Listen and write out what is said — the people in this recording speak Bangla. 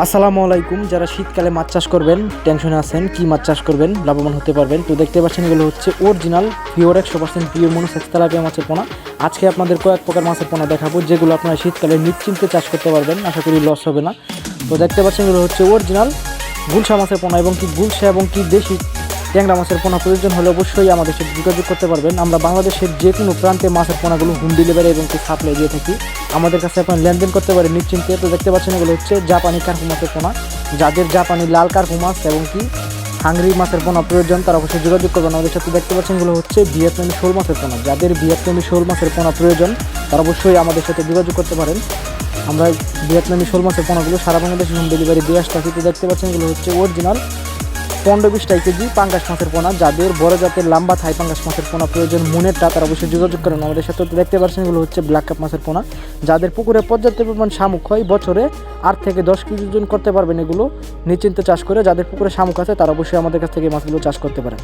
আসসালামু আলাইকুম। যারা শীতকালে মাছ চাষ করবেন, টেনশনে আছেন কি মাছ চাষ করবেন, লাভবান হতে পারবেন, তো দেখতে পাচ্ছেন এগুলো হচ্ছে original pure 100% pure monosex tilapia মাছের পোনা। আজকে আপনাদের কয়েক প্রকার মাছের পোনা দেখাবো যেগুলো আপনারা শীতকালে নিশ্চিন্তে চাষ করতে পারবেন, আশা করি লস হবে না। তো দেখতে পাচ্ছেন এগুলো হচ্ছে অরিজিনাল গুলশা মাছের পোনা এবং কি গুলশা এবং কি দেশি ট্যাংরা মাছের পোনা প্রয়োজন হলে অবশ্যই আমাদের সাথে যোগাযোগ করতে পারবেন। আমরা বাংলাদেশের যে কোনো প্রান্তে মাছের পোনাগুলো হোম ডেলিভারি এবং কি সাপ্লাই দিয়ে থাকি। আমাদের কাছে আপনার লেনদেন করতে পারেন নিশ্চিন্তে। তো দেখতে পাচ্ছেন এগুলো হচ্ছে জাপানি কার্পু মাছের পোনা। যাদের জাপানি লাল কার্পু মাছ এবং কি হাঙ্গরি মাছের পোনা প্রয়োজন তারা অবশ্যই যোগাযোগ করবেন আমাদের সাথে। দেখতে পাচ্ছেন এগুলো হচ্ছে ভিয়েতনামি শোল মাছের পোনা। যাদের ভিয়েতনামি শোল মাছের পোনা প্রয়োজন তারা অবশ্যই আমাদের সাথে যোগাযোগ করতে পারেন। আমরা ভিয়েতনামি শোল মাছের পোনাগুলো সারা বাংলাদেশে হোম ডেলিভারি দিয়ে আসতে থাকি। তো দেখতে পাচ্ছেন এগুলো হচ্ছে অরিজিনাল 15-20 কেজি পাঙ্গাস মাছের পোনা। যাদের বড় জাতের লম্বা থাই পাঙ্গাস মাছের পোনা প্রয়োজন মনেরটা তারা অবশ্যই যোগাযোগ করেন আমাদের সাথে। তো দেখতে পাচ্ছেন এগুলো হচ্ছে ব্ল্যাক কাপ মাছের পোনা। যাদের পুকুরে পর্যাপ্ত পরিমাণ শামুক হয়, বছরে 8 থেকে 10 কেজি ওজন করতে পারবেন এগুলো নিশ্চিন্তে চাষ করে। যাদের পুকুরে শামুক আছে তারা অবশ্যই আমাদের কাছ থেকে মাছগুলো চাষ করতে পারেন।